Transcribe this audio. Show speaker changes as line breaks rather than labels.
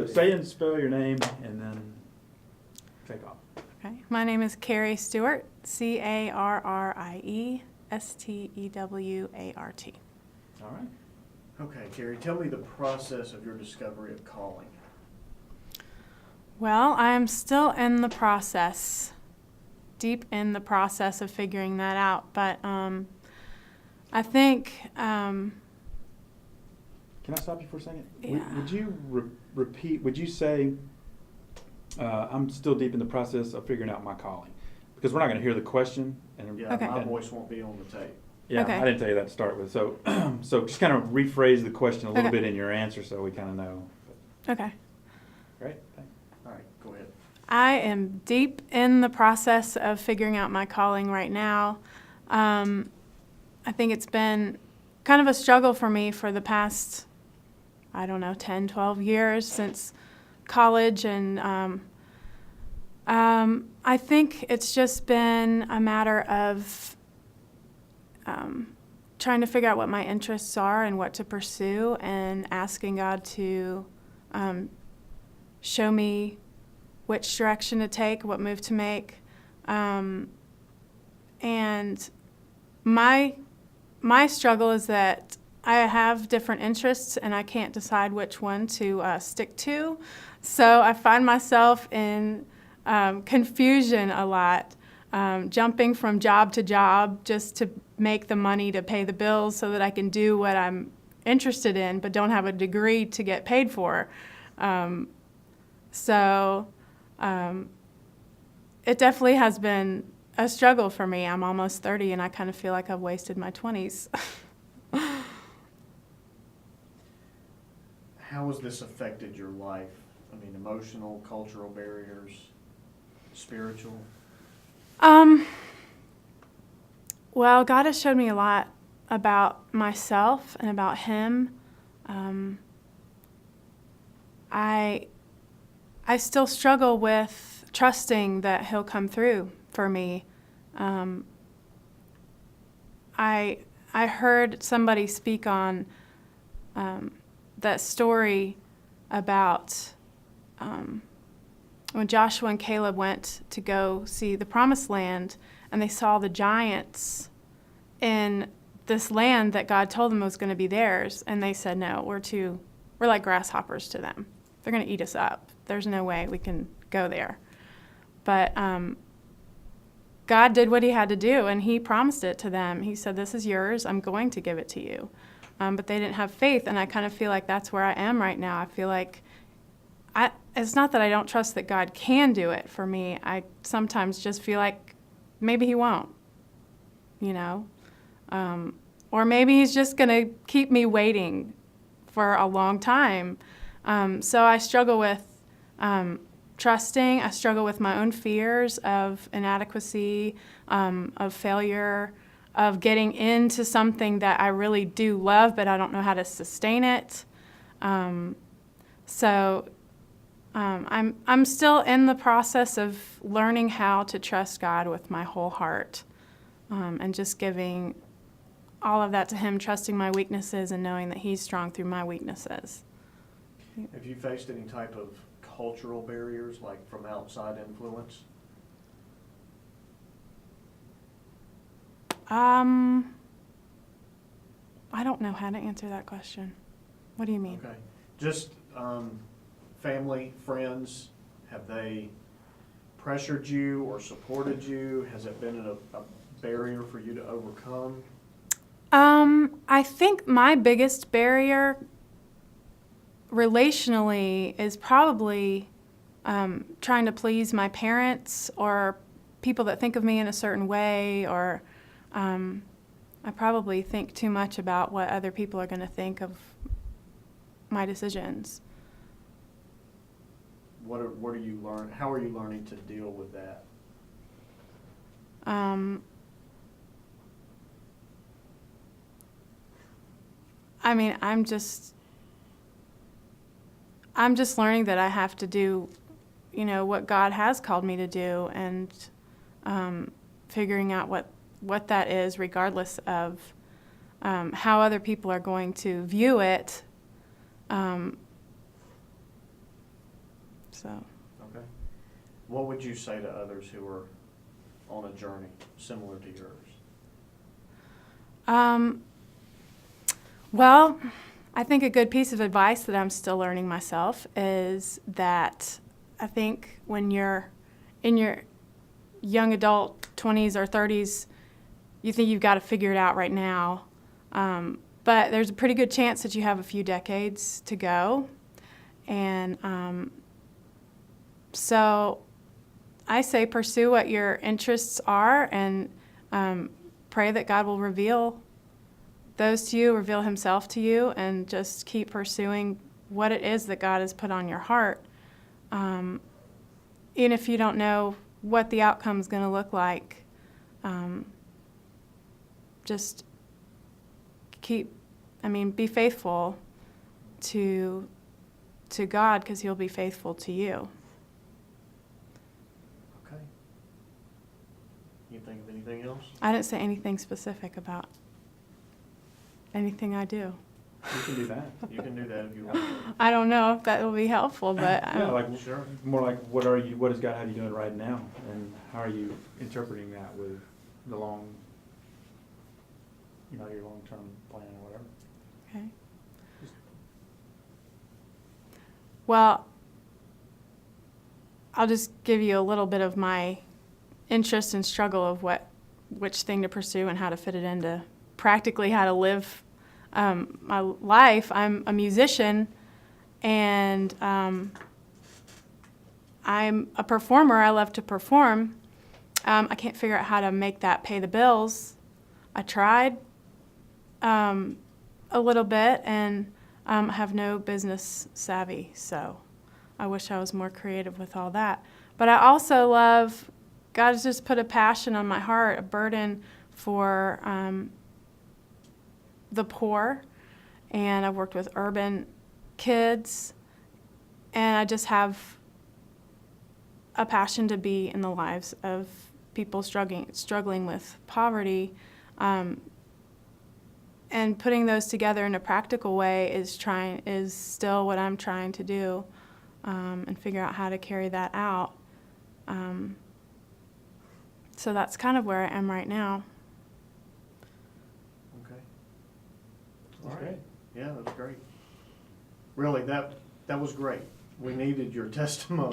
So say and spell your name and then take off.
Okay. My name is Carrie Stewart, Carriestewart.
All right.
Okay, Carrie, tell me the process of your discovery of calling.
Well, I'm still in the process, deep in the process of figuring that out. But I think.
Can I stop you for a second?
Yeah.
Would you repeat? Would you say, I'm still deep in the process of figuring out my calling? Because we're not going to hear the question. And
Yeah,
Okay.
my voice won't be on the tape.
Yeah,
Okay.
I didn't tell you that to start with. So, so just kind of rephrase the question a little
Okay.
bit in your answer so we kind of know.
Okay.
Great. Thanks.
All right, go ahead.
I am deep in the process of figuring out my calling right now. I think it's been kind of a struggle for me for the past, 10, 12 years since college. And I think it's just been a matter of trying to figure out what my interests are and what to pursue, and asking God to show me which direction to take, what move to make. And my struggle is that I have different interests and I can't decide which one to stick to. So I find myself in confusion a lot, jumping from job to job just to make the money to pay the bills so that I can do what I'm interested in but don't have a degree to get paid for. It definitely has been a struggle for me. I'm almost 30 and I kind of feel like I've wasted my 20s.
How has this affected your life? I mean, emotional, cultural barriers, spiritual?
Well, God has showed me a lot about myself and about Him. I still struggle with trusting that He'll come through for me. I heard somebody speak on that story about when Joshua and Caleb went to go see the Promised Land, and they saw the giants in this land that God told them was going to be theirs, and they said, "No, we're like grasshoppers to them. They're going to eat us up. There's no way we can go there." But God did what He had to do, and He promised it to them. He said, "This is yours. I'm going to give it to you." But they didn't have faith, and I kind of feel like that's where I am right now. I feel like it's not that I don't trust that God can do it for me. I sometimes just feel like maybe He won't, or maybe He's just going to keep me waiting for a long time. So I struggle with trusting. I struggle with my own fears of inadequacy, of failure, of getting into something that I really do love, but I don't know how to sustain it. I'm still in the process of learning how to trust God with my whole heart, and just giving all of that to Him, trusting my weaknesses and knowing that He's strong through my weaknesses.
Have you faced any type of cultural barriers, like from outside influence?
I don't know how to answer that question. What do you mean?
Okay. Just family, friends, have they pressured you or supported you? Has it been a barrier for you to overcome?
I think my biggest barrier relationally is probably trying to please my parents or people that think of me in a certain way, or I probably think too much about what other people are going to think of my decisions.
What are you learn? How are you learning to deal with that?
I mean, I'm just learning that I have to do, what God has called me to do, and figuring out what that is, regardless of how other people are going to view it. So,
Okay. What would you say to others who are on a journey similar to yours?
Well, I think a good piece of advice that I'm still learning myself is that I think when you're in your young adult 20s or 30s, you think you've got to figure it out right now. But there's a pretty good chance that you have a few decades to go. And so I say pursue what your interests are and pray that God will reveal those to you, reveal himself to you, and just keep pursuing what it is that God has put on your heart. Even if you don't know what the outcome is going to look like, just be faithful to God, because he'll be faithful to you.
Okay. You think of anything else?
I didn't say anything specific about anything I do.
You can do that.
You can do that if you want to.
I don't know if that will be helpful, but
Yeah, like
Sure.
more like what does God have you doing right now, and how are you interpreting that with the your long-term plan or whatever.
okay. Well, I'll just give you a little bit of my interest and struggle of which thing to pursue and how to fit it into practically how to live my life. I'm a musician, and I'm a performer. I love to perform. I can't figure out how to make that pay the bills. I tried a little bit, and have no business savvy, so I wish I was more creative with all that. But I also love, God has just put a passion on my heart, a burden for the poor, and I've worked with urban kids, and I just have a passion to be in the lives of people struggling with poverty, and putting those together in a practical way is still what I'm trying to do, and figure out how to carry that out. So that's kind of where I am right now.
Okay.
That's
All right.
great.
Yeah, that's great. Really, that was great. We needed your testimony.